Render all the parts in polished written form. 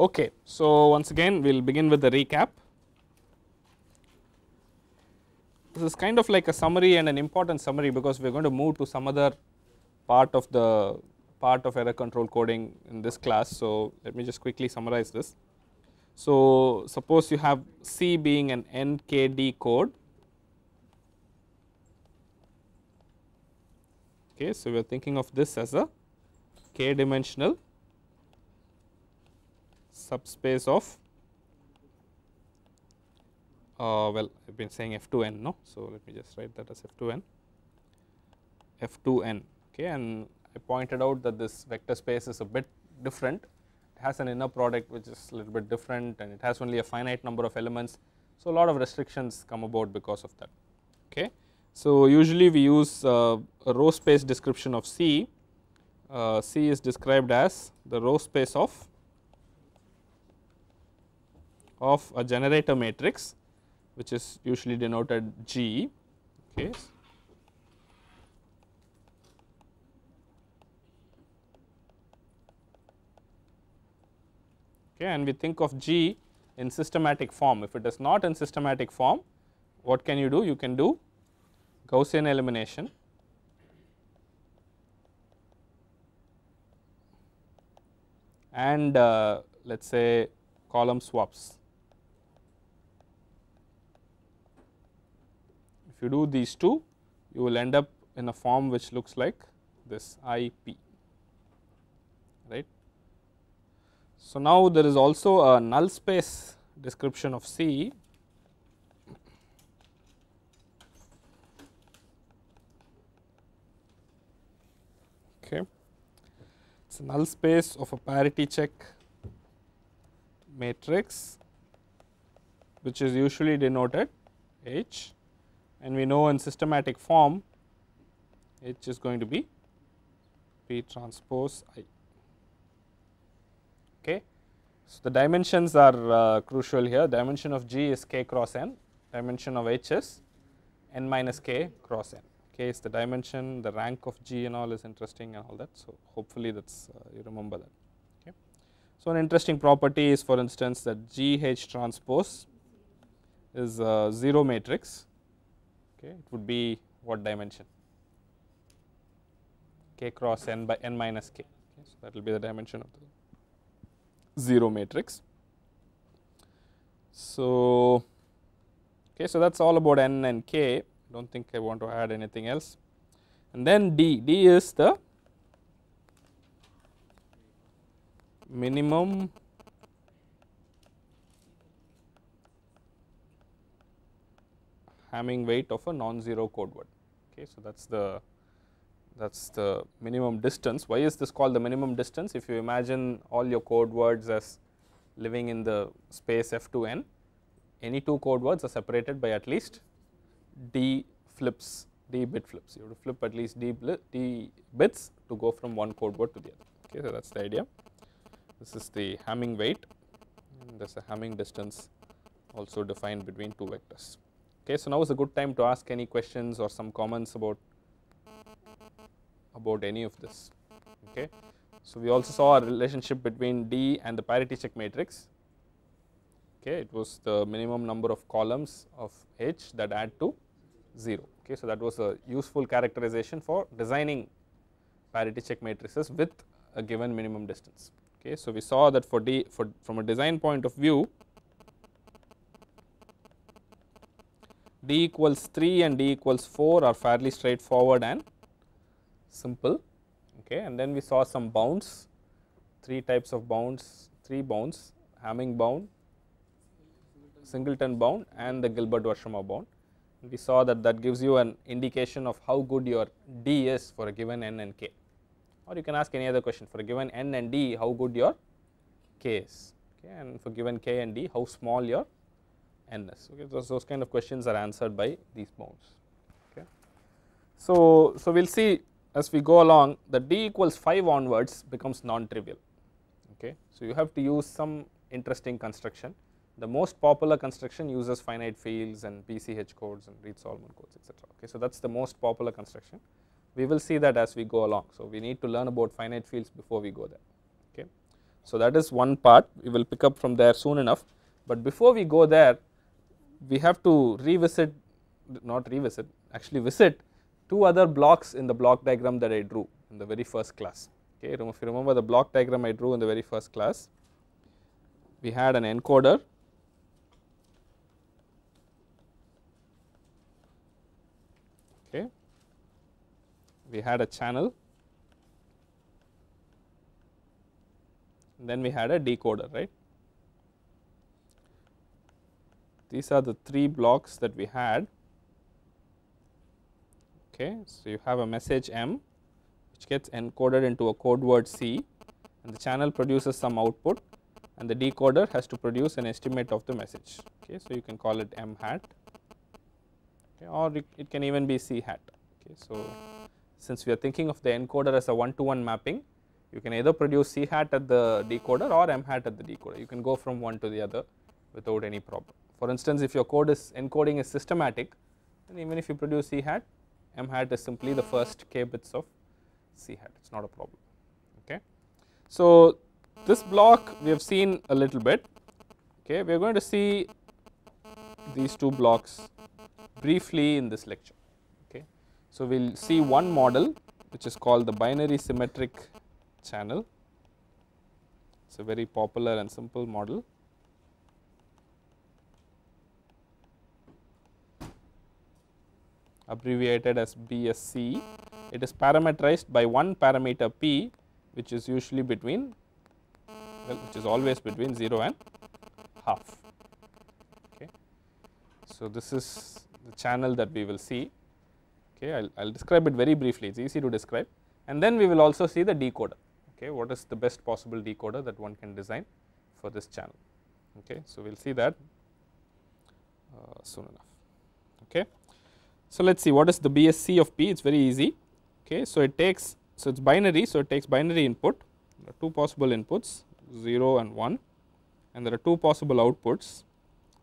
Okay, so once again we will begin with the recap. This is kind of like a summary and an important summary, because we are going to move to some other part of error control coding in this class. So let me just quickly summarize this. So suppose you have C being an NKD code. Okay, so we are thinking of this as a k dimensional subspace of well, I have been saying F2n, no. So let me just write that as F2n, F2n. Okay, and I pointed out that this vector space is a bit different. It has an inner product which is a little bit different, and it has only a finite number of elements. So a lot of restrictions come about because of that. Okay, so usually we use a row space description of C. C is described as the row space of a generator matrix, which is usually denoted G. Okay. Okay, and we think of G in systematic form. If it is not in systematic form, what can you do? You can do Gaussian elimination and let us say column swaps. If you do these two, you will end up in a form which looks like this IP, right. So now there is also a null space description of C. Okay, it is a null space of a parity check matrix, which is usually denoted H, and we know in systematic form H is going to be P transpose I. Okay. So the dimensions are crucial here. Dimension of G is k cross n, dimension of H is n minus k cross n. K is the dimension, the rank of G and all is interesting and all that. So hopefully that's you remember that. Okay. So an interesting property is, for instance, that GH transpose is a 0 matrix. Okay, it would be what dimension? K cross n by n minus k. Okay, so that will be the dimension of the 0 matrix. So okay, so that's all about n and k. I don't think I want to add anything else. And then D is the minimum Hamming weight of a non-zero code word. Okay, so that's the minimum distance. Why is this called the minimum distance? If you imagine all your code words as living in the space F2n, any two code words are separated by at least D flips, D bit flips. You have to flip at least D bits to go from one code word to the other. Okay, so that's the idea. This is the Hamming weight, and there's a Hamming distance also defined between two vectors. Okay, so now is a good time to ask any questions or some comments about any of this. Okay, so we also saw a relationship between D and the parity check matrix. Okay, it was the minimum number of columns of H that add to 0. Okay, so that was a useful characterization for designing parity check matrices with a given minimum distance. Okay, so we saw that for D, from a design point of view, D equals 3 and D equals 4 are fairly straightforward and simple. Okay, and then we saw some bounds, three types of bounds, three bounds: Hamming bound, singleton bound, and the Gilbert-Vershama bound. And we saw that gives you an indication of how good your D is for a given n and k. Or you can ask any other question: for a given n and D, how good your k is. Okay, and for given k and D, how small your n is. Okay, those kind of questions are answered by these bounds. Okay, so we'll see as we go along that D equals 5 onwards becomes non-trivial. Okay, so you have to use some interesting construction. The most popular construction uses finite fields and PCH codes and Reed-Solomon codes, etc. Okay, so that's the most popular construction. We will see that as we go along. So we need to learn about finite fields before we go there. Okay, So, that is one part we will pick up from there soon enough, but before we go there we have to revisit, not revisit, actually visit two other blocks in the block diagram that I drew in the very first class. Okay, if you remember the block diagram I drew in the very first class, we had an encoder, okay, we had a channel, and then we had a decoder, right. These are the three blocks that we had. Okay, so you have a message M which gets encoded into a code word C, and the channel produces some output, and the decoder has to produce an estimate of the message. Okay, so you can call it M hat, okay, or it can even be C hat. Okay, so since we are thinking of the encoder as a one-to-one mapping, you can either produce C hat at the decoder or M hat at the decoder. You can go from one to the other without any problem. For instance, if your code is encoding is systematic, then even if you produce C hat, M hat is simply the first k bits of C hat, it is not a problem. Okay. So, this block we have seen a little bit. Okay, we are going to see these two blocks briefly in this lecture. Okay. So, we will see one model which is called the binary symmetric channel. It is a very popular and simple model. Abbreviated as BSC. It is parameterized by one parameter P, which is usually between, well, which is always between 0 and half. Okay. So, this is the channel that we will see. Okay, I will describe it very briefly, it is easy to describe, and then we will also see the decoder. Okay, what is the best possible decoder that one can design for this channel. Okay, so we will see that soon enough. Okay. So, let us see what is the BSC of P, it is very easy. Okay, so it takes, so it is binary, so it takes binary input, there are two possible inputs 0 and 1, and there are two possible outputs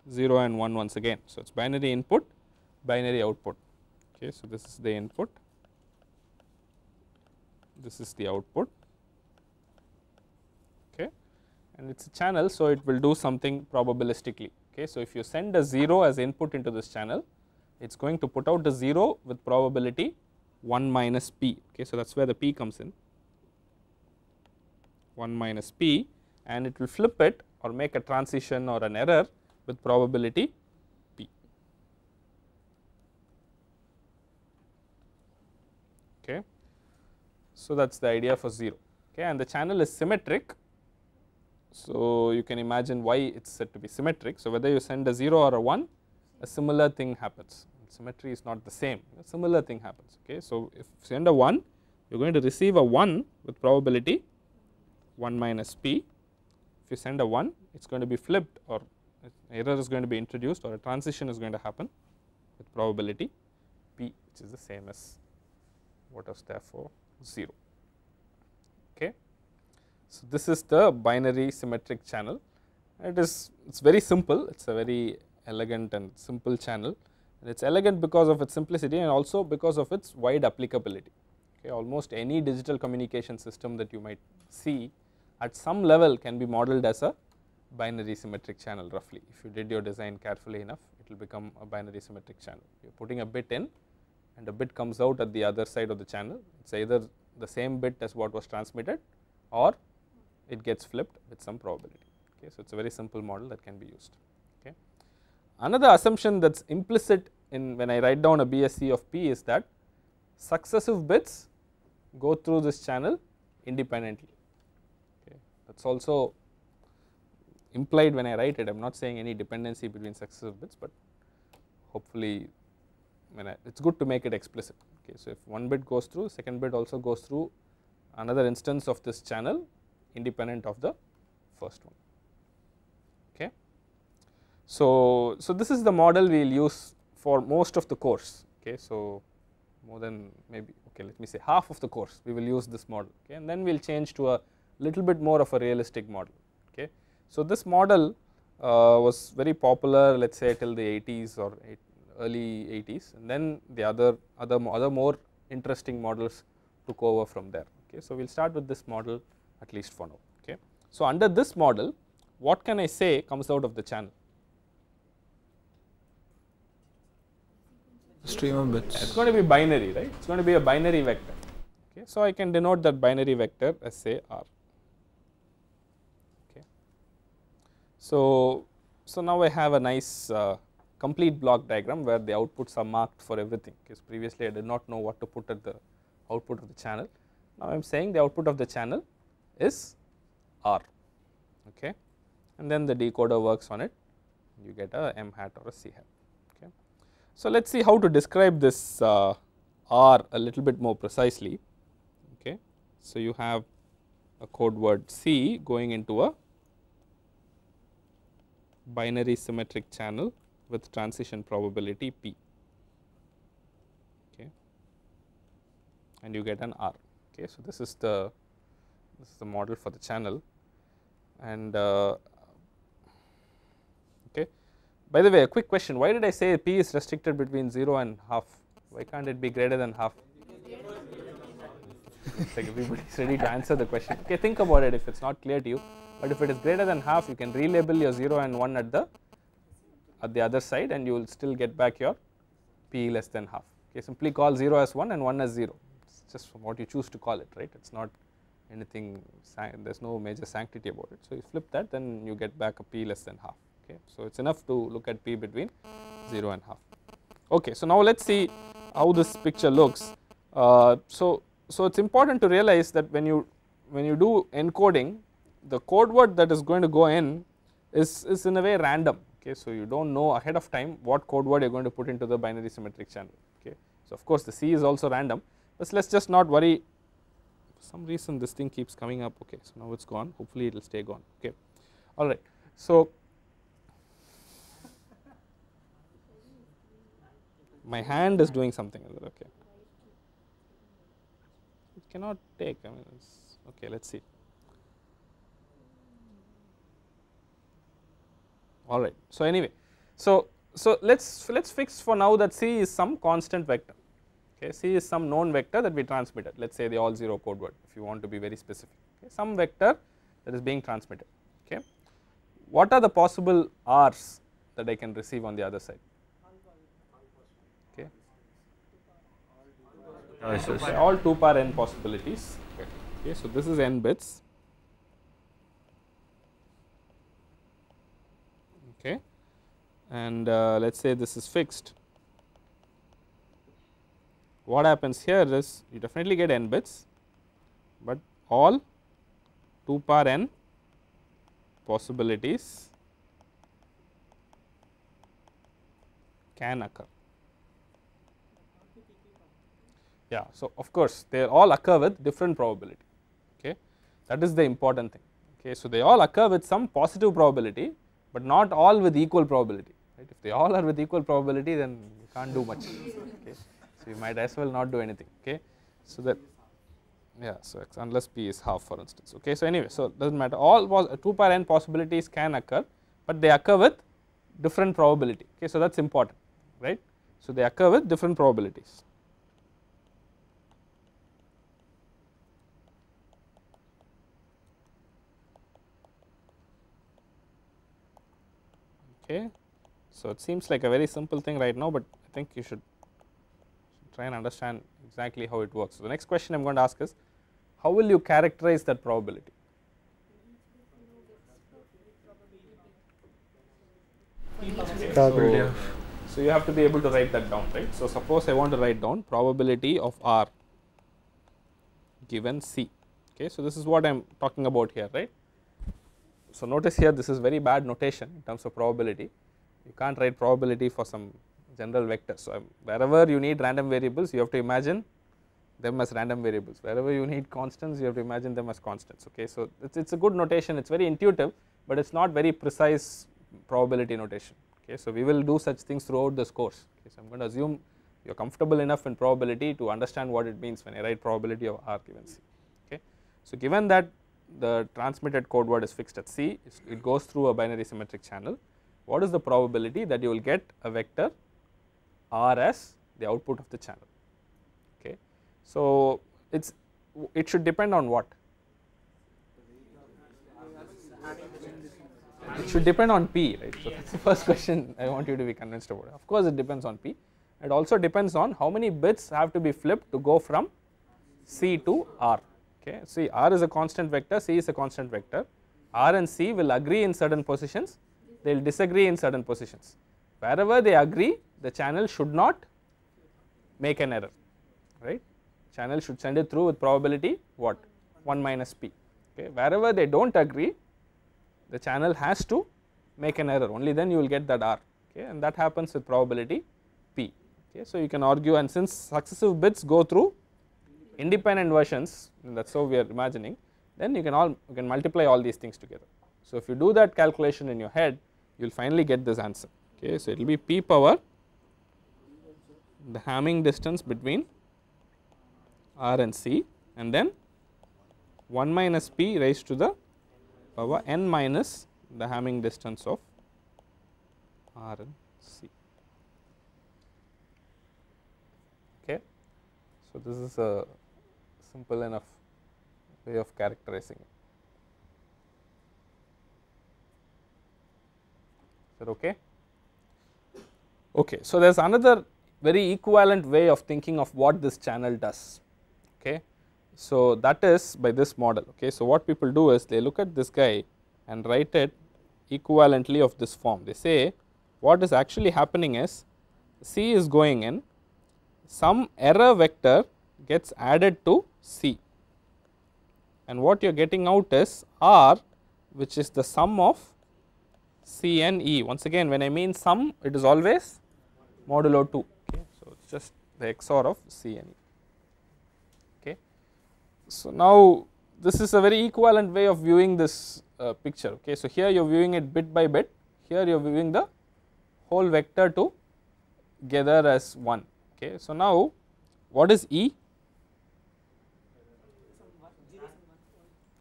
0 and 1 once again. So, it is binary input, binary output. Okay, so this is the input, this is the output, okay, and it is a channel. So, it will do something probabilistically. Okay, so if you send a 0 as input into this channel, it is going to put out the 0 with probability 1 minus P. Okay, so that is where the P comes in, 1 minus P, and it will flip it or make a transition or an error with probability P. Okay. So, that is the idea for 0, okay, and the channel is symmetric. So, you can imagine why it is said to be symmetric. So, whether you send a 0 or a 1, a similar thing happens. Symmetry is not the same, a similar thing happens. Okay. So, if you send a 1, you are going to receive a 1 with probability 1 minus P. If you send a 1, it is going to be flipped, or error is going to be introduced, or a transition is going to happen with probability P, which is the same as what was there for 0. Okay. So, this is the binary symmetric channel. It is very simple, it is a very elegant and simple channel, and it is elegant because of its simplicity and also because of its wide applicability. Okay, almost any digital communication system that you might see at some level can be modeled as a binary symmetric channel roughly. If you did your design carefully enough, it will become a binary symmetric channel. You are putting a bit in and a bit comes out at the other side of the channel. It is either the same bit as what was transmitted or it gets flipped with some probability. Okay, so, it is a very simple model that can be used. Okay. Another assumption that is implicit in when I write down a BSC of P is that successive bits go through this channel independently. Okay. That is also implied when I write it. I am not saying any dependency between successive bits, but hopefully it is good to make it explicit. Okay. So, if one bit goes through, second bit also goes through another instance of this channel independent of the first one. Okay. So, this is the model we will use for most of the course. Okay. So, more than maybe, okay, let me say half of the course we will use this model, okay, and then we will change to a little bit more of a realistic model. Okay. So, this model was very popular, let us say till the 80s or early 80s, and then the other more interesting models took over from there. Okay. So, we will start with this model at least for now. Okay. So, under this model what can I say comes out of the channel? Stream of bits. It is going to be binary, right? It is going to be a binary vector. Okay. So, I can denote that binary vector as say R. Okay. So, now I have a nice complete block diagram where the outputs are marked for everything, because previously I did not know what to put at the output of the channel. Now, I am saying the output of the channel is R, okay, and then the decoder works on it, you get a M hat or a C hat. Okay. So, let us see how to describe this R a little bit more precisely. Okay. So, you have a code word C going into a binary symmetric channel with transition probability P, okay, and you get an R. Okay. So, this is the model for the channel, and okay. By the way, a quick question, why did I say P is restricted between 0 and half? Why can't it be greater than half? It's like everybody is ready to answer the question. Okay, think about it if it is not clear to you, but if it is greater than half, you can relabel your 0 and 1 at the other side, and you will still get back your P less than half. Okay, simply call 0 as 1 and 1 as 0. It's just what you choose to call it, right? It's not anything, there's no major sanctity about it. So, you flip that, then you get back a P less than half. Okay. So, it's enough to look at P between 0 and half. Okay. So, now let us see how this picture looks. So, it's important to realize that when you do encoding, the code word that is going to go in is in a way random. Okay. So, you do not know ahead of time what code word you are going to put into the binary symmetric channel. Okay. So, of course, the C is also random, but let us just not worry. For some reason this thing keeps coming up. Okay. So, now it is gone, hopefully it will stay gone. Okay. All right. So, my hand is doing something. Okay. It cannot take. I mean, okay. Let us see. All right. So, anyway, so let's fix for now that C is some constant vector. Okay. C is some known vector that we transmitted. Let us say the all 0 code word, if you want to be very specific. Okay. Some vector that is being transmitted. Okay. What are the possible R's that I can receive on the other side? Okay. Okay, all 2 power n possibilities. Okay. So, this is n bits. Okay. And let us say this is fixed. What happens here is you definitely get n bits, but all 2 power n possibilities can occur. Yeah. So, of course, they all occur with different probability. Okay. That is the important thing. Okay. So, they all occur with some positive probability, but not all with equal probability. Right. If they all are with equal probability, then you can't do much. Okay. So, you might as well not do anything. Okay. So, that yeah. So, unless P is half, for instance. Okay. So, anyway, so it does not matter, all 2 power n possibilities can occur, but they occur with different probability. Okay. So, that is important, right. So, they occur with different probabilities. Okay. So, it seems like a very simple thing right now, but I think you should try and understand exactly how it works. So, the next question I am going to ask is, how will you characterize that probability? Probability so, you have to be able to write that down, right. So, suppose I want to write down probability of R given C. Okay. So, this is what I am talking about here, right. So, notice here this is very bad notation in terms of probability. You can't write probability for some general vector. So, wherever you need random variables, you have to imagine them as random variables. Wherever you need constants, you have to imagine them as constants. Okay. So, it is a good notation, it is very intuitive, but it is not very precise probability notation. Okay. So, we will do such things throughout this course. Okay. So, I am going to assume you are comfortable enough in probability to understand what it means when I write probability of R given C. Okay. So, given that the transmitted code word is fixed at C, it goes through a binary symmetric channel, what is the probability that you will get a vector R as the output of the channel? Okay. So, it should depend on what? it should depend on P, right. So, that is the first question I want you to be convinced about. Of course, it depends on P. It also depends on how many bits have to be flipped to go from C to R. Okay. See, R is a constant vector, C is a constant vector. R and C will agree in certain positions, they will disagree in certain positions. Wherever they agree, the channel should not make an error, right. Channel should send it through with probability what? 1 minus P. Okay. Wherever they do not agree, the channel has to make an error, only then you will get that R, okay, and that happens with probability P. Okay. So, you can argue, and since successive bits go through independent versions, that is how we are imagining, then you can multiply all these things together. So, if you do that calculation in your head, you will finally get this answer. Okay. So, it will be P power the Hamming distance between R and C, and then 1 minus P raised to the power n minus the Hamming distance of R and C. Okay. So, this is a simple enough way of characterizing it. Is that okay? Okay. So, there is another very equivalent way of thinking of what this channel does. Okay. So, that is by this model. Okay. So, what people do is they look at this guy and write it equivalently of this form. They say what is actually happening is C is going in, some error vector gets added to C, and what you are getting out is R, which is the sum of C and E. Once again, when I mean sum, it is always modulo 2. Okay. So, it is just the XOR of C and E. Okay. So, now this is a very equivalent way of viewing this picture. Okay. So, here you are viewing it bit by bit, here you are viewing the whole vector together as one. Okay. So, now what is E?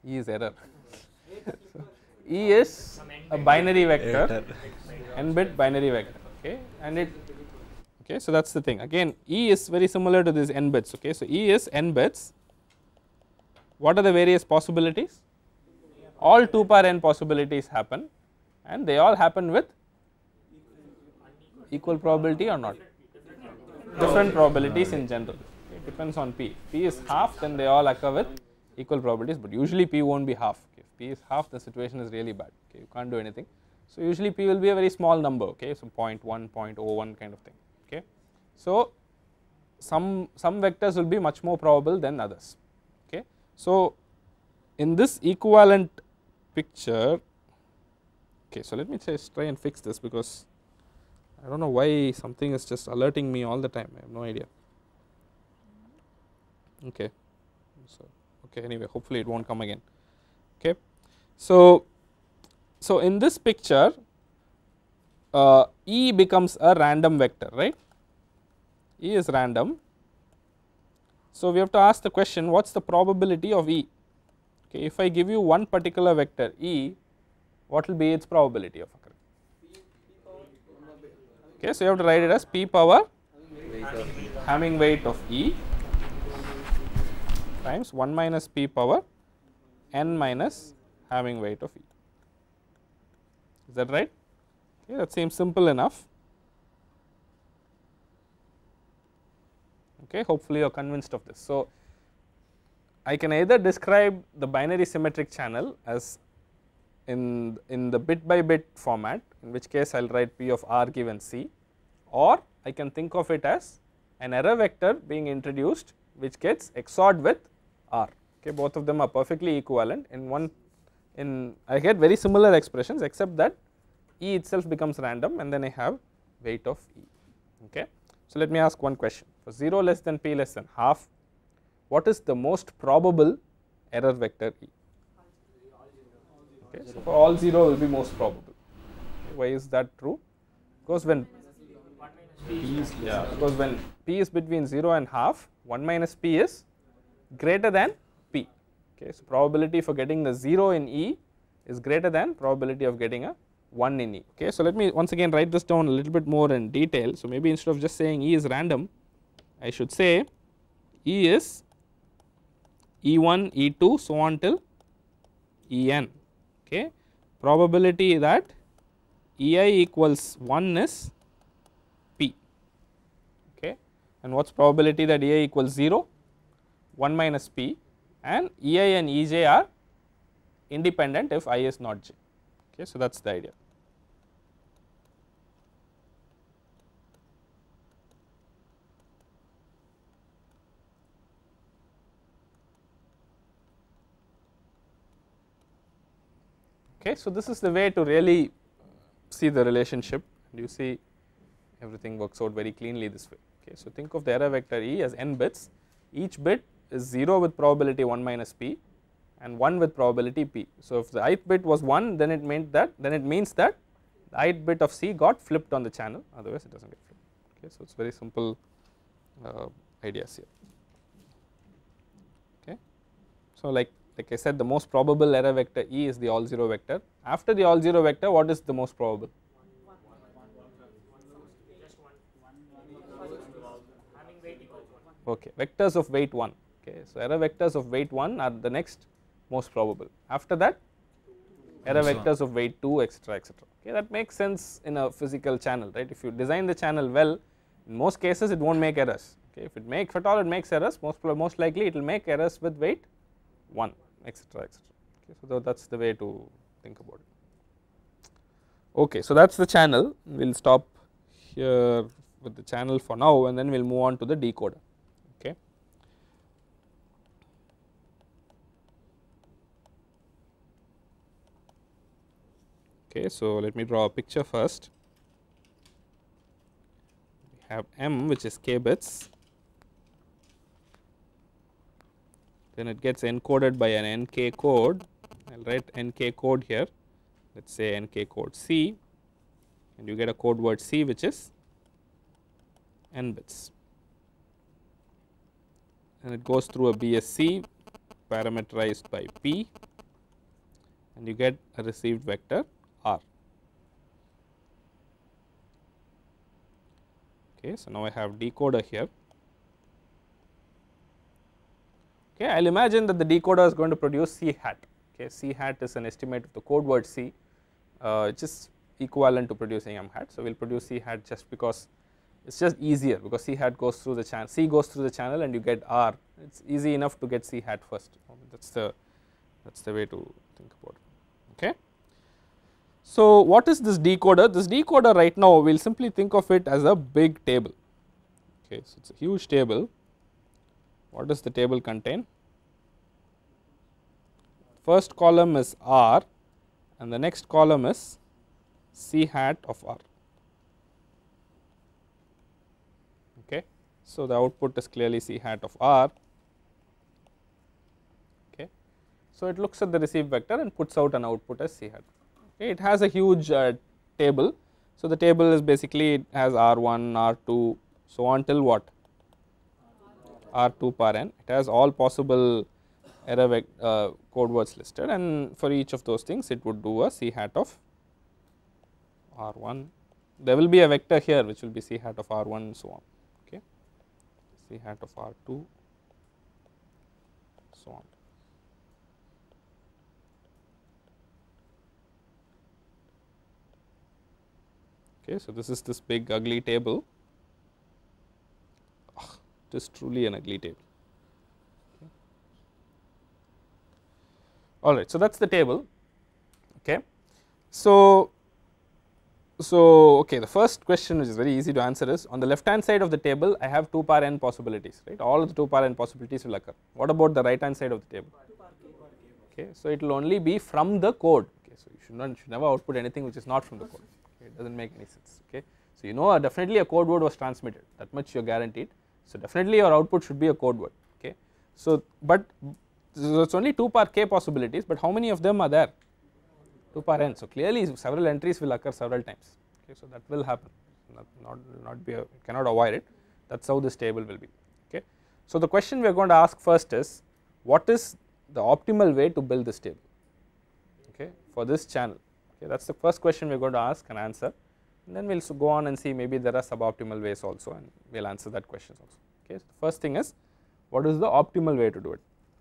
E is error. So, E is a binary vector, n bit binary vector. Okay. And it, okay. So, that is the thing, again E is very similar to this n bits. Okay. So, E is n bits. What are the various possibilities? All 2 power n possibilities happen, and they all happen with equal probability or not? Different probabilities in general. It depends on P. P is half, then they all occur with equal probabilities, but usually P will not be half. Okay. If P is half, the situation is really bad. Okay. You can't do anything. So, usually P will be a very small number. Okay. So, 0.1, 0.01 kind of thing. Okay. So, some vectors will be much more probable than others. Okay. So, in this equivalent picture, okay, so let me just try and fix this, because I do not know why something is just alerting me all the time, I have no idea. Okay. So, okay, anyway, hopefully it will not come again. Okay. So, in this picture, E becomes a random vector, right? E is random. So, we have to ask the question, what is the probability of E? Okay, if I give you one particular vector E, what will be its probability of occurring? Okay, so you have to write it as P power Hamming weight of E times 1 minus P power n minus Hamming weight of E. Is that right? Okay, that seems simple enough. Okay, hopefully you are convinced of this. So, I can either describe the binary symmetric channel as in the bit by bit format, in which case I will write P of R given C, or I can think of it as an error vector being introduced which gets XORed with R. Okay, both of them are perfectly equivalent. I get very similar expressions, except that E itself becomes random and then I have weight of E. Okay. So, let me ask one question. For 0 less than P less than half, what is the most probable error vector E? Okay. So, for all 0 will be most probable. Okay. Why is that true? Because when P is between 0 and half, 1 minus P is greater than P. Okay. So, probability for getting the 0 in E is greater than probability of getting a 1 in E. Okay. So, let me once again write this down a little bit more in detail. So, maybe instead of just saying E is random, I should say E is E1, E2, so on till En. Okay. probability that ei equals 1 is p, okay, and what is probability that ei equals 0? 1 minus p, and ei and ej are independent if I is not j. Okay, so that is the idea. Okay, so this is the way to really see the relationship, and you see everything works out very cleanly this way. Okay, so think of the error vector E as n bits, each bit is 0 with probability 1 minus p and 1 with probability p. So if the ith bit was 1, then it means that the ith bit of C got flipped on the channel, otherwise it does not get flipped. Okay, so it is very simple ideas here. Okay, so like I said, the most probable error vector E is the all 0 vector. After the all 0 vector, what is the most probable? Okay, vectors of weight 1. Okay, so error vectors of weight 1 are the next most probable. After that, error vectors of weight 2, etc., etc. Okay, that makes sense in a physical channel, right? If you design the channel well, in most cases it won't make errors. Okay, if at all it makes errors, most likely it will make errors with weight 1, etc., etc. Okay, so that is the way to think about it. Okay, so that is the channel. We will stop here with the channel for now, and then we will move on to the decoder. Okay. Okay, so let me draw a picture first. We have M, which is k bits, then it gets encoded by an NK code. I will write NK code here, let us say NK code C, and you get a code word C, which is n bits, and it goes through a BSC parameterized by P, and you get a received vector R. Okay, so now I have decoder here. Okay, I will imagine that the decoder is going to produce C hat. Okay, C hat is an estimate of the code word C, which is equivalent to producing M hat. So we will produce C hat just because it is just easier, because C hat goes through the channel, C goes through the channel, and you get R. It is easy enough to get C hat first. That is the way to think about it. Okay. So what is this decoder? This decoder right now we will simply think of it as a big table. Okay, so it is a huge table. What does the table contain? First column is R, and the next column is C hat of R. Okay, so the output is clearly C hat of R. Okay, so it looks at the received vector and puts out an output as C hat. Okay, it has a huge table. So the table is basically, it has R1, R2, so on till what? R2 par n. It has all possible error code words listed, and for each of those things it would do a C hat of R1. There will be a vector here which will be C hat of R1 and so on. Okay, C hat of R2, so on. Okay, so this is this big ugly table. It is truly an ugly table. Okay. All right, so that is the table. Okay. So okay, the first question, which is very easy to answer, is on the left hand side of the table I have 2 par n possibilities, right? All of the 2 par n possibilities will occur. What about the right hand side of the table? Okay, so it will only be from the code. Okay, so you should never output anything which is not from the code. Okay, it does not make any sense. Okay, so you know definitely a code word was transmitted, that much you are guaranteed. So definitely your output should be a code word. Okay, so but so it's only 2 par k possibilities, but how many of them are there? 2 par n. So clearly several entries will occur several times. Okay, so that will happen. Cannot avoid it. That's how this table will be. Okay, so the question we are going to ask first is, what is the optimal way to build this table? Okay, for this channel. Okay, that's the first question we are going to ask and answer. And then we will go on and see maybe there are suboptimal ways also, and we will answer that question also. Okay, so the first thing is, what is the optimal way to do it?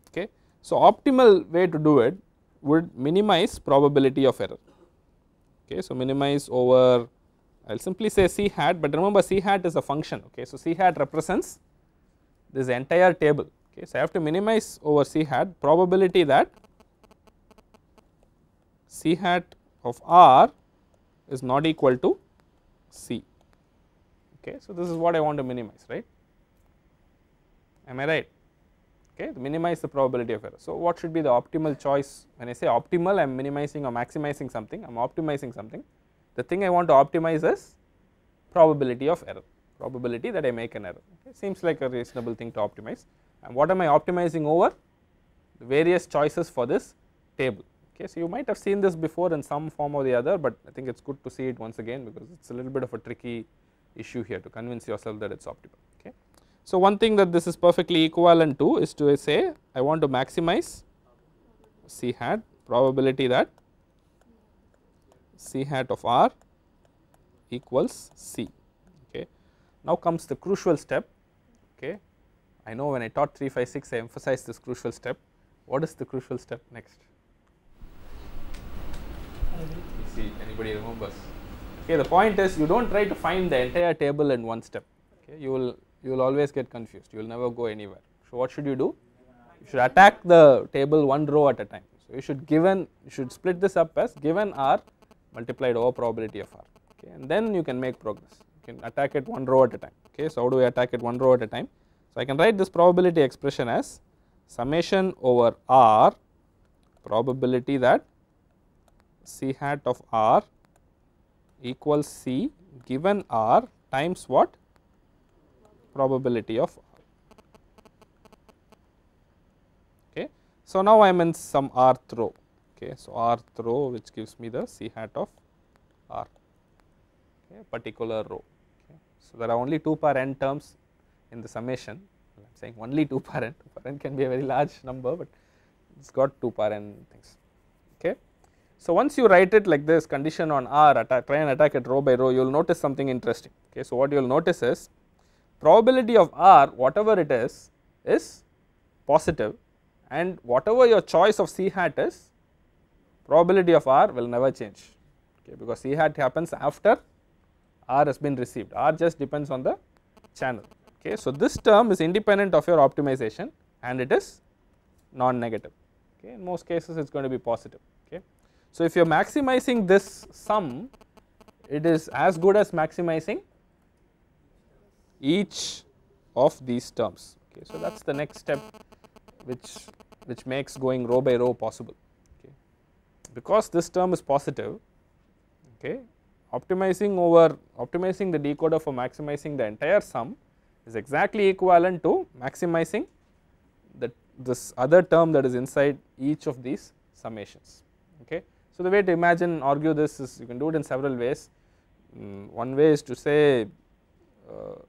Okay, so optimal way to do it would minimize probability of error. Okay. So, minimize over, I will simply say C hat, but remember C hat is a function. Okay. So, C hat represents this entire table. Okay. So, I have to minimize over C hat probability that C hat of R is not equal to C. Okay. So, this is what I want to minimize, right, am I right? Okay, minimize the probability of error. So, what should be the optimal choice? When I say optimal, I am minimizing or maximizing something, I am optimizing something. The thing I want to optimize is probability of error, probability that I make an error. Okay, seems like a reasonable thing to optimize. And what am I optimizing over? The various choices for this table. Okay, so, you might have seen this before in some form or the other, but I think it is good to see it once again, because it is a little bit of a tricky issue here to convince yourself that it is optimal. Okay. So, one thing that this is perfectly equivalent to is to say I want to maximize C hat probability that C hat of R equals C. Okay. Now comes the crucial step. Okay. I know when I taught 356 I emphasized this crucial step. What is the crucial step next? See, anybody remembers? Okay, the point is you do not try to find the entire table in one step. Okay, you will always get confused, you will never go anywhere. So, what should you do? You should attack the table one row at a time. So, you should split this up as given R multiplied over probability of R, okay, and then you can make progress. You can attack it one row at a time. Okay, so, how do I attack it one row at a time? So, I can write this probability expression as summation over R probability that C hat of R equals C given R times what? Probability of R. Okay. So, now I am in some rth row. Okay. So, rth row which gives me the C hat of R, okay, particular row. Okay. So, there are only 2 per n terms in the summation. I am saying only 2 per n can be a very large number, but it has got 2 per n things. Okay. So, once you write it like this, condition on R, try and attack it row by row, you will notice something interesting. Okay. So, what you will notice is probability of R, whatever it is positive, and whatever your choice of C hat is, probability of R will never change, okay, because C hat happens after R has been received. R just depends on the channel. Okay. So, this term is independent of your optimization and it is non-negative. Okay. In most cases it is going to be positive. Okay. So, if you are maximizing this sum, it is as good as maximizing each of these terms. Okay. So, that is the next step which makes going row by row possible. Okay. Because this term is positive, okay, optimizing the decoder for maximizing the entire sum is exactly equivalent to maximizing this other term that is inside each of these summations. Okay. So, the way to imagine argue this is you can do it in several ways. One way is to say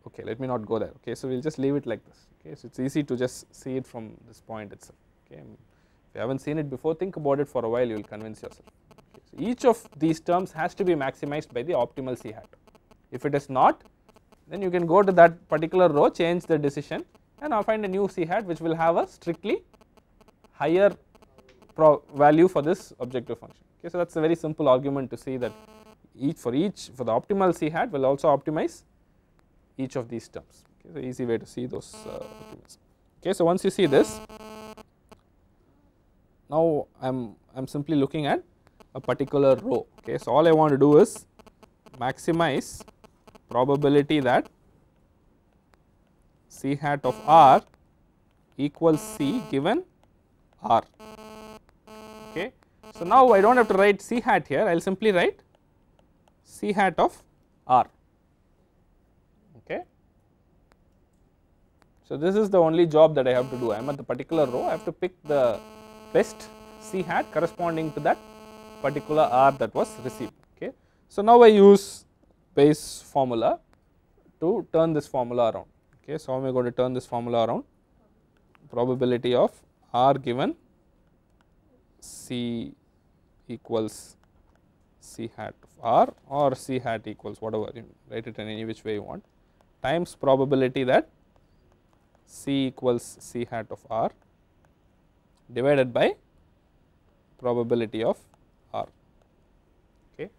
okay, let me not go there. Okay. So, we will just leave it like this. Okay. So, it is easy to just see it from this point itself. Okay. If you have not seen it before, think about it for a while, you will convince yourself. Okay. So, each of these terms has to be maximized by the optimal C hat. If it is not, then you can go to that particular row, change the decision, and find a new C hat which will have a strictly higher value for this objective function. Okay. So, that is a very simple argument to see that for the optimal C hat will also optimize each of these terms. Okay. So, easy way to see those arguments. Okay. So, once you see this, now I am simply looking at a particular row. Okay. So, all I want to do is maximize probability that C hat of R equals C given R. Okay. So, now I do not have to write C hat here, I will simply write C hat of R. Okay. So, this is the only job that I have to do. I am at the particular row, I have to pick the best C hat corresponding to that particular R that was received. Okay. So, now I use Bayes formula to turn this formula around. Okay. So, how am I going to turn this formula around? Probability of R given C equals C hat of R or C hat equals whatever, you write it in any which way you want, times probability that C equals C hat of R divided by probability of R. Okay.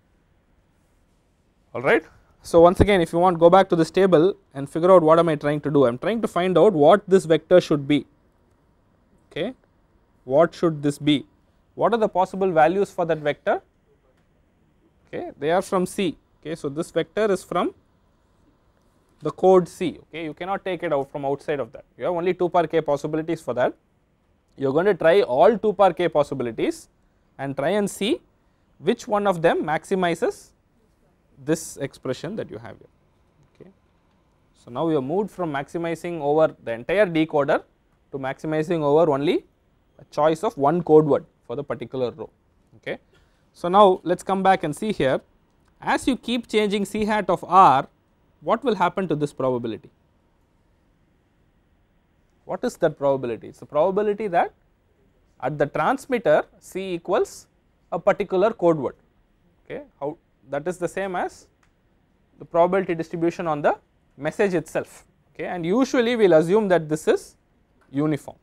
alright. So, once again if you want, go back to this table and figure out what am I trying to do. I am trying to find out what this vector should be, okay. What should this be? What are the possible values for that vector? Okay, they are from C. Okay, so this vector is from the code C. Okay, you cannot take it out from outside of that. You have only 2 power k possibilities for that. You are going to try all 2 power k possibilities and try and see which one of them maximizes this expression that you have here. Okay, so now you have moved from maximizing over the entire decoder to maximizing over only a choice of one code word for the particular row. Okay. So now let us come back and see here, as you keep changing C hat of R, what will happen to this probability? What is that probability? It is the probability that at the transmitter C equals a particular code word. Okay. How that is the same as the probability distribution on the message itself. Okay. And usually we will assume that this is uniform.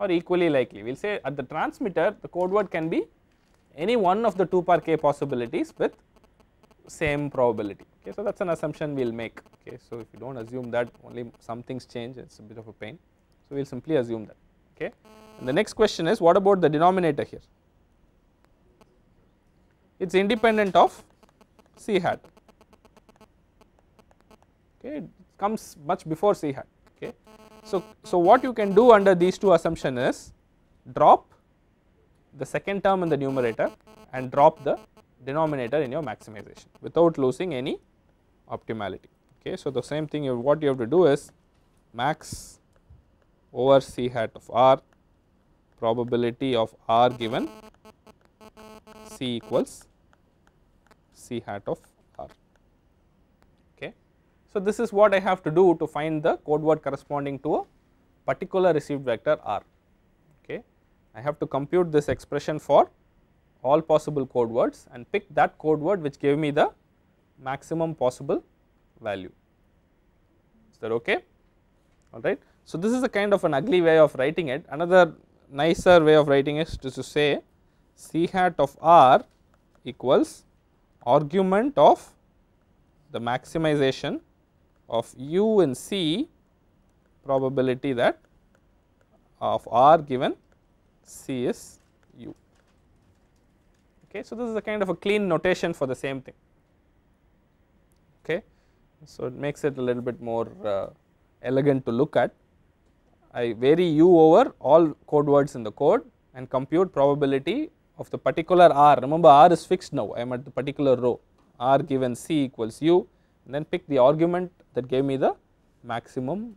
Or equally likely, we will say at the transmitter the code word can be any one of the 2 power k possibilities with same probability. Okay, so that is an assumption we will make. Okay, so if you do not assume that, only some things change, it is a bit of a pain. So we will simply assume that. Okay, and the next question is, what about the denominator here? It is independent of C hat. Okay, it comes much before C hat. Okay. So what you can do under these two assumptions is drop the second term in the numerator and drop the denominator in your maximization without losing any optimality. Okay, so the same thing, what you have to do is max over C hat of R, probability of R given C equals C hat of R. Okay. So this is what I have to do to find the code word corresponding to a particular received vector R. Okay. I have to compute this expression for all possible code words and pick that code word which gave me the maximum possible value. Is that okay? Alright. So this is a kind of an ugly way of writing it. Another nicer way of writing it is to say C hat of R equals argument of the maximization of U in C, probability that of R given C is U. Okay, so this is a kind of a clean notation for the same thing. Okay, so it makes it a little bit more elegant to look at. I vary U over all code words in the code and compute probability of the particular R. Remember, R is fixed now, I am at the particular row, R given C equals U, and then pick the argument that gave me the maximum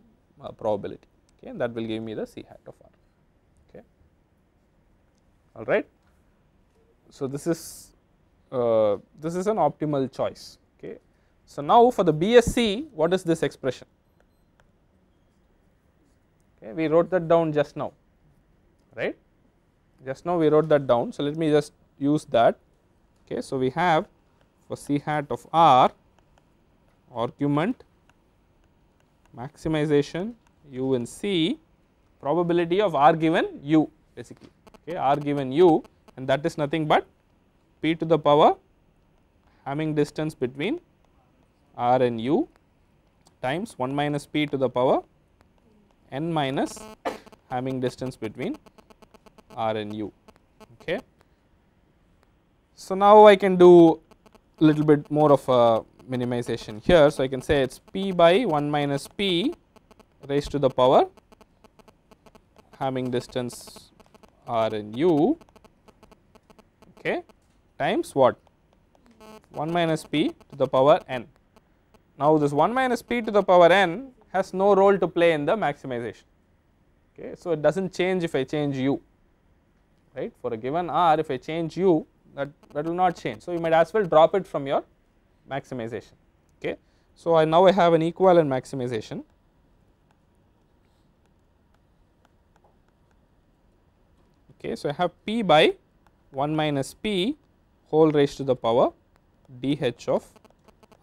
probability. Okay, and that will give me the C hat of R. Okay, all right. So this is an optimal choice. Okay, so now for the BSC, what is this expression? Okay, we wrote that down just now, right? Just now we wrote that down. So let me just use that. Okay, so we have for C hat of R, argument maximization U in C, probability of R given U basically. Okay, R given U, and that is nothing but p to the power Hamming distance between R and U times 1 minus p to the power n minus Hamming distance between R and U. Okay. So now I can do a little bit more of a minimization here. So I can say it is p by 1 minus p raised to the power Hamming distance R and U, okay, times what? 1 minus p to the power n. Now this 1 minus p to the power n has no role to play in the maximization. Okay, so it does not change if I change U, right? For a given R, if I change U, that will not change. So you might as well drop it from your maximization. Okay, so now I have an equivalent maximization. Okay, so I have p by 1 minus p whole raised to the power dh of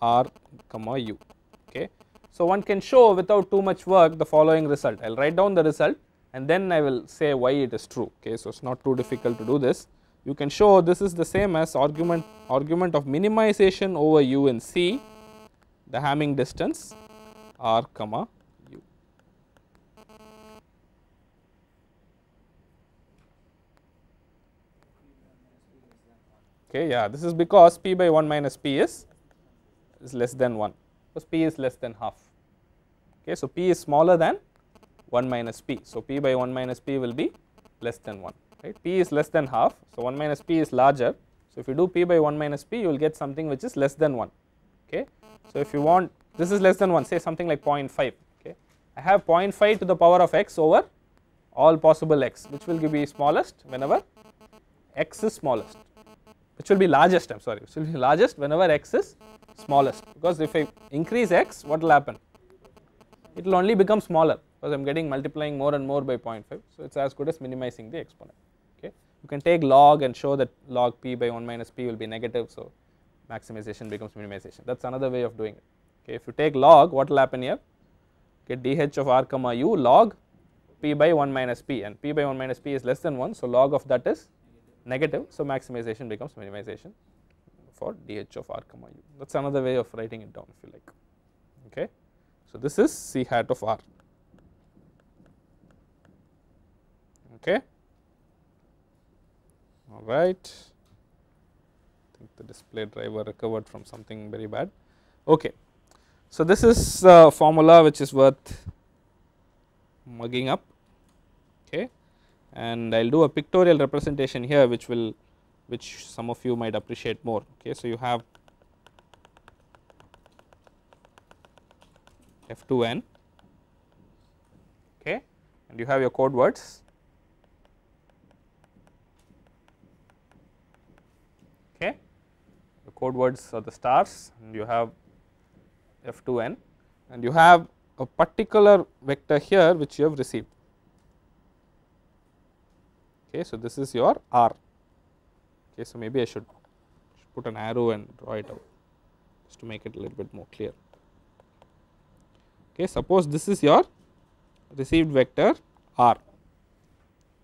R comma U. Okay, so one can show without too much work the following result. I will write down the result and then I will say why it is true. Okay, so it is not too difficult to do this. you can show this is the same as argument of minimization over u in C, the Hamming distance r comma u. Okay, yeah, this is because p by 1 minus p is less than 1, because p is less than half. Okay, so p is smaller than 1 minus p, so p by 1 minus p will be less than 1, right. P is less than half, so 1 minus p is larger. So if you do p by 1 minus p, you will get something which is less than 1. Okay, so if you want this is less than 1, say something like 0.5. Okay, I have 0.5 to the power of x over all possible x, which will be smallest whenever x is smallest, which will be largest. I am sorry, which will be largest whenever x is smallest, because if I increase x, what will happen? It will only become smaller, because I am getting multiplying more and more by 0.5. So it is as good as minimizing the exponent. Okay, you can take log and show that log p by 1 minus p will be negative, so maximization becomes minimization. That is another way of doing it. Okay, if you take log, what will happen here? Get dh of r comma u log p by 1 minus p, and p by 1 minus p is less than 1, so log of that is negative, so maximization becomes minimization for dh of r comma u. That is another way of writing it down if you like. Okay, so this is c hat of r. Okay, all right. I think the display driver recovered from something very bad. Okay, so this is a formula which is worth mugging up. Okay, and I will do a pictorial representation here, which some of you might appreciate more. Okay, so you have F2n, okay, and you have your code words. Okay, the code words are the stars, and you have F2n, and you have a particular vector here which you have received. Okay, so this is your r. Okay, so maybe I should put an arrow and draw it out just to make it a little bit more clear. Okay, suppose this is your received vector r.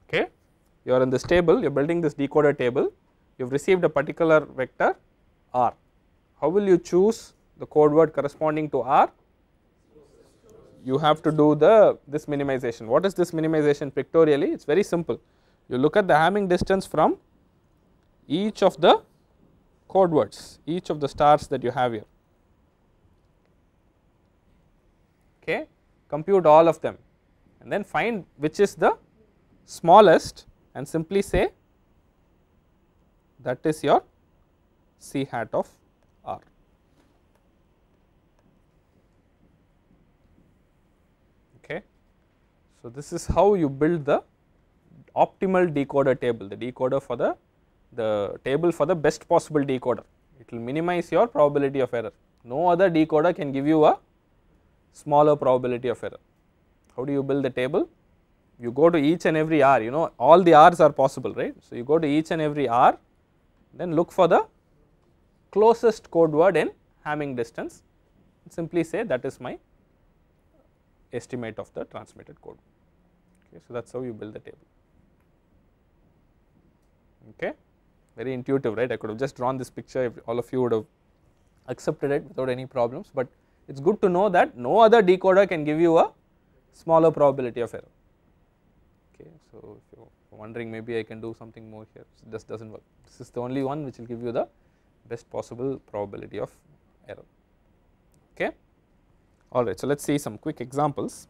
Okay, you are in this table, you are building this decoder table, you have received a particular vector r. How will you choose the code word corresponding to r? You have to do this minimization. What is this minimization pictorially? It is very simple. You look at the Hamming distance from each of the code words, each of the stars that you have here. Okay, compute all of them and then find which is the smallest and simply say that is your c hat of r. Okay, so this is how you build the optimal decoder table, the decoder for the table for the best possible decoder. It will minimize your probability of error. No other decoder can give you a smaller probability of error. How do you build the table? You go to each and every r, you know all the r's are possible, right. So you go to each and every r, then look for the closest code word in Hamming distance and simply say that is my estimate of the transmitted code. Okay, so that is how you build the table. Okay, very intuitive, right. I could have just drawn this picture, if all of you would have accepted it without any problems, but it is good to know that no other decoder can give you a smaller probability of error. Okay, so if you are wondering maybe I can do something more here, so this does not work. This is the only one which will give you the best possible probability of error. Okay, all right. So let us see some quick examples.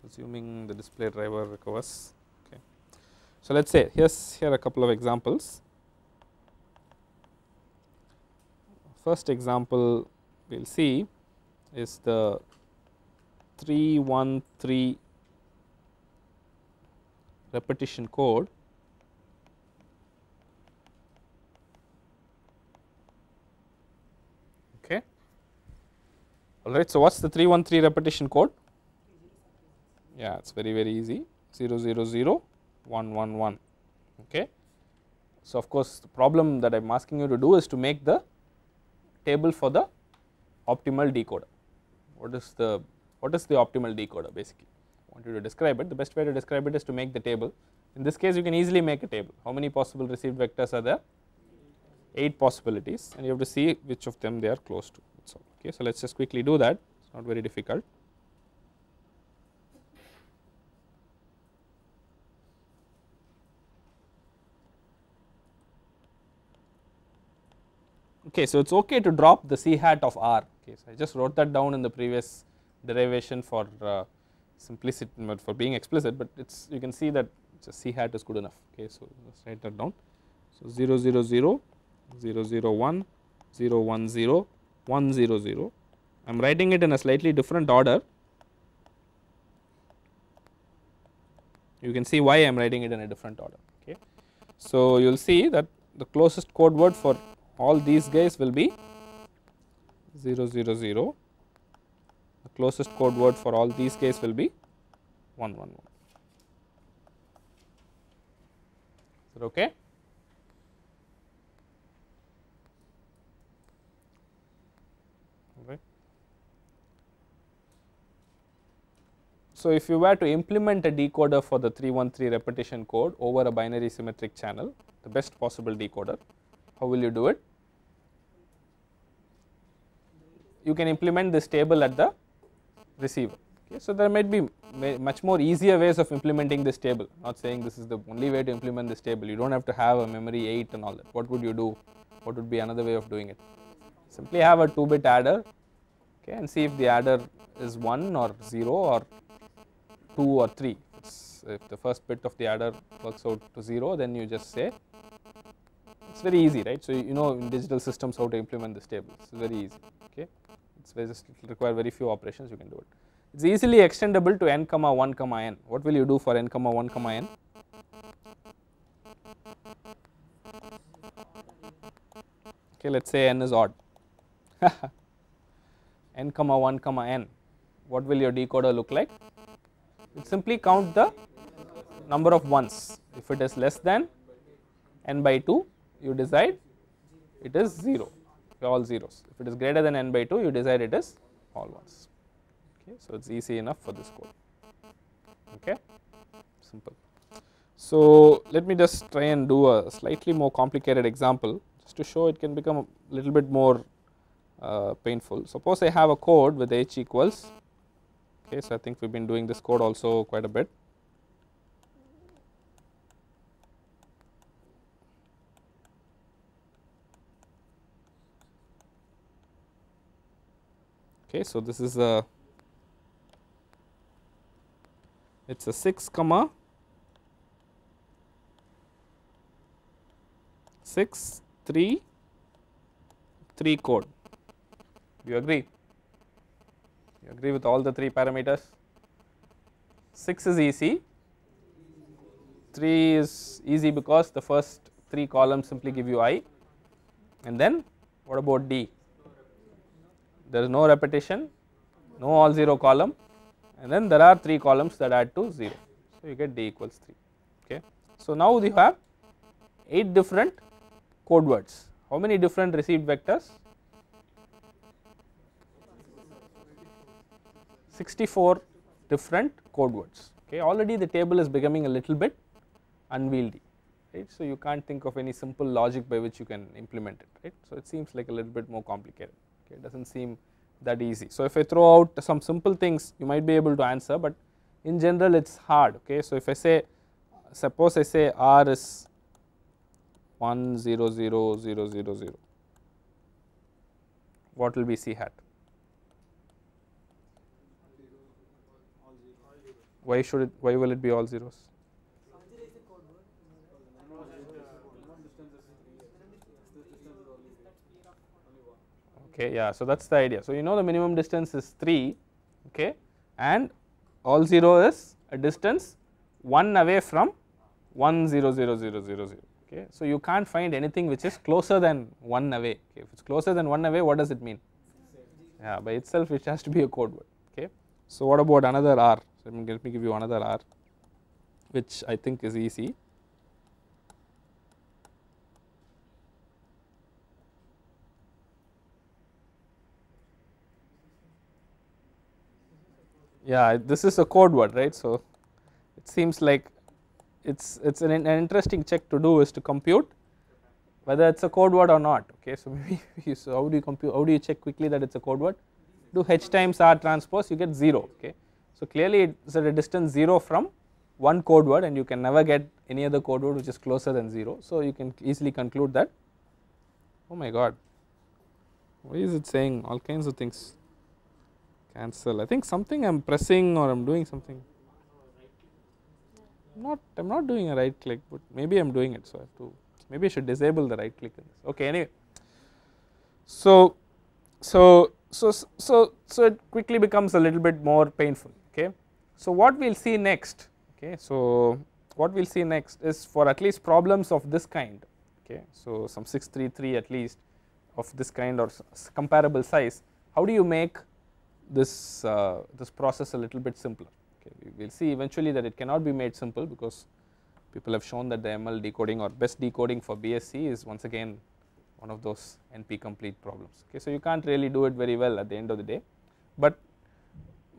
Assuming the display driver recovers. Okay, so let us say here are a couple of examples. First example we will see is the 313 repetition code. Okay, all right. So what is the 313 repetition code? Yeah, it is very easy, 000 111. Okay, so of course the problem that I am asking you to do is to make the table for the optimal decoder. What is the optimal decoder basically? want you to describe it, the best way to describe it is to make the table. In this case you can easily make a table. How many possible received vectors are there? 8 possibilities, and you have to see which of them they are close to. That's all. Okay, so let us just quickly do that, it is not very difficult. Okay, so it is okay to drop the c hat of r. Okay, so I just wrote that down in the previous derivation for simplicity, for being explicit, but it's, you can see that just c hat is good enough. Okay, so let's write that down. So 0 0 0 0 0 1 0 1 0 1 0 0. I am writing it in a slightly different order. You can see why I am writing it in a different order. Okay, so you will see that the closest code word for all these guys will be 0 0 0. The closest code word for all these guys will be 1 1 1. Is that okay? Right. So if you were to implement a decoder for the 313 repetition code over a binary symmetric channel, the best possible decoder, how will you do it? You can implement this table at the receiver. Okay, so there might be much more easier ways of implementing this table. Not saying this is the only way to implement this table. You don't have to have a memory 8 and all that. What would you do? What would be another way of doing it? Simply have a 2-bit adder, okay, and see if the adder is 1 or 0 or 2 or 3. If the first bit of the adder works out to 0, then you just say, it's very easy, right? So you know in digital systems how to implement this table. It's very easy. Okay, it will require very few operations. You can do it. It's easily extendable to n comma 1 comma n. What will you do for n comma 1 comma n? Okay, let's say n is odd. N comma 1 comma n. What will your decoder look like? It simply count the number of ones. If it is less than n by 2, you decide it is 0, all zeros. If it is greater than n by 2, you decide it is all ones. Okay, so it's easy enough for this code. Okay, simple. So let me just try and do a slightly more complicated example, just to show it can become a little bit more painful. Suppose I have a code with h equals. Okay, so I think we've been doing this code also quite a bit. Okay, so this is a, it's a 6 comma 6 3 3 code. Do you agree? You agree with all the 3 parameters? 6 is easy, 3 is easy because the first 3 columns simply give you I, and then what about D? There is no repetition, no all 0 column, and then there are 3 columns that add to 0. So you get D equals 3. Okay. So now you have 8 different code words. How many different received vectors? 64 different code words. Okay. Already the table is becoming a little bit unwieldy, right. So you can't think of any simple logic by which you can implement it, right. So it seems like a little bit more complicated. Okay. It does not seem that easy. So if I throw out some simple things, you might be able to answer, but in general it is hard. Okay. So if I say, suppose I say R is 1 0 0 0 0 0, what will be C hat? Why should it, why will it be all zeros? Okay, yeah, so that's the idea. So you know the minimum distance is 3, okay, and all 0 is a distance 1 away from 1 0 0 0 0 0. Okay, so you can't find anything which is closer than 1 away. Okay, if it's closer than 1 away, what does it mean? Yeah, by itself it has to be a code word. Okay, so what about another R? So let me give you another R, which I think is easy. Yeah, this is a code word, right. So, it seems like it's an interesting check to do is to compute whether it's a code word or not. Okay, so maybe so how do you compute, how do you check quickly that it's a code word? Do h times r transpose, you get 0. Okay, so clearly it's at a distance 0 from one code word, and you can never get any other code word which is closer than 0. So you can easily conclude that. Oh my god, why is it saying all kinds of things? Cancel. I think something I'm pressing or I'm doing something. I'm not doing a right click, but maybe I'm doing it. So I have to, maybe I should disable the right click in this. Okay, anyway. So it quickly becomes a little bit more painful. Okay, so what we'll see next. Okay, so what we'll see next is for at least problems of this kind. Okay, so some 633 at least of this kind or comparable size. How do you make this this process a little bit simpler? Okay, we will see eventually that it cannot be made simple, because people have shown that the ML decoding or best decoding for BSc is once again one of those NP complete problems. Okay, so you can't really do it very well at the end of the day, but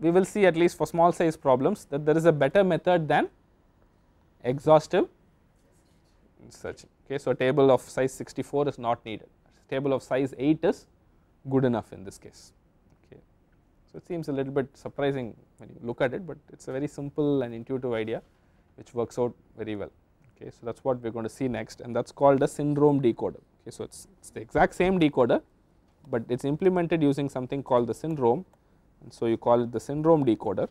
we will see at least for small size problems that there is a better method than exhaustive searching. Okay, so a table of size 64 is not needed. A table of size 8 is good enough in this case. Okay, so it seems a little bit surprising when you look at it, but it's a very simple and intuitive idea which works out very well. Okay, so that's what we're going to see next, and that's called a syndrome decoder. Okay, so it's the exact same decoder, but it's implemented using something called the syndrome, and so you call it the syndrome decoder.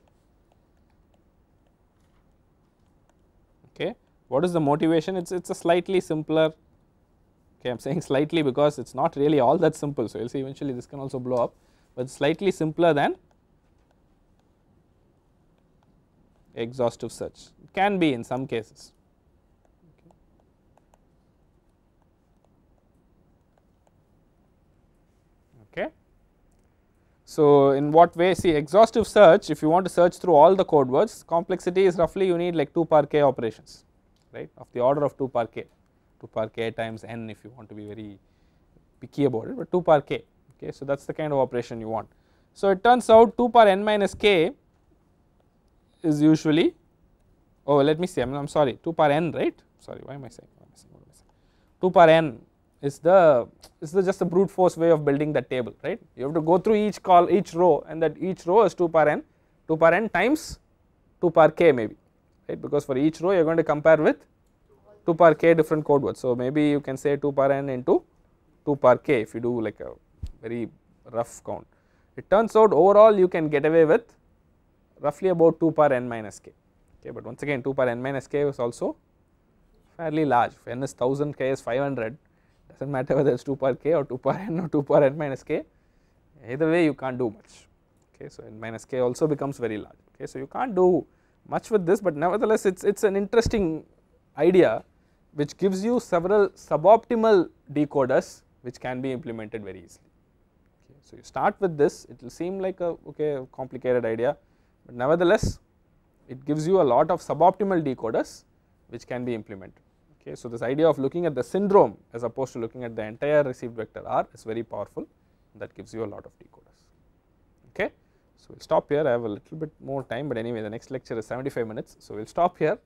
Okay, what is the motivation? It's a slightly simpler. Okay, I'm saying slightly because it's not really all that simple. So you'll see eventually this can also blow up, but it's slightly simpler than exhaustive search. It can be in some cases. Okay. So in what way? See, exhaustive search, if you want to search through all the code words, complexity is roughly you need like 2 par k operations, right, of the order of 2 par k, 2 par k times n if you want to be very picky about it, but 2 par k. Okay, so that's the kind of operation you want. So it turns out 2 par n minus k is usually, oh let me see, I'm sorry, 2 par n, right, sorry, why am I saying 2 par n is just a brute force way of building that table, right. You have to go through each row, and that each row is 2 par n times 2 par k maybe, right, because for each row you are going to compare with 2 par k different code words. So maybe you can say 2 par n into 2 par k if you do like a very rough count. It turns out overall you can get away with roughly about 2 par n minus k. Okay, but once again 2 par n minus k is also fairly large. If n is 1000, k is 500, doesn't matter whether it's 2 par k or 2 par n or 2 par n minus k, either way you can't do much. Okay, so n minus k also becomes very large. Okay, so you can't do much with this, but nevertheless it's an interesting idea which gives you several suboptimal decoders which can be implemented very easily. Okay, so you start with this, it will seem like a complicated idea, but nevertheless it gives you a lot of suboptimal decoders which can be implemented. Okay, so this idea of looking at the syndrome as opposed to looking at the entire received vector R is very powerful, that gives you a lot of decoders. Okay, so we'll stop here. I have a little bit more time, but anyway the next lecture is 75 minutes, so we'll stop here.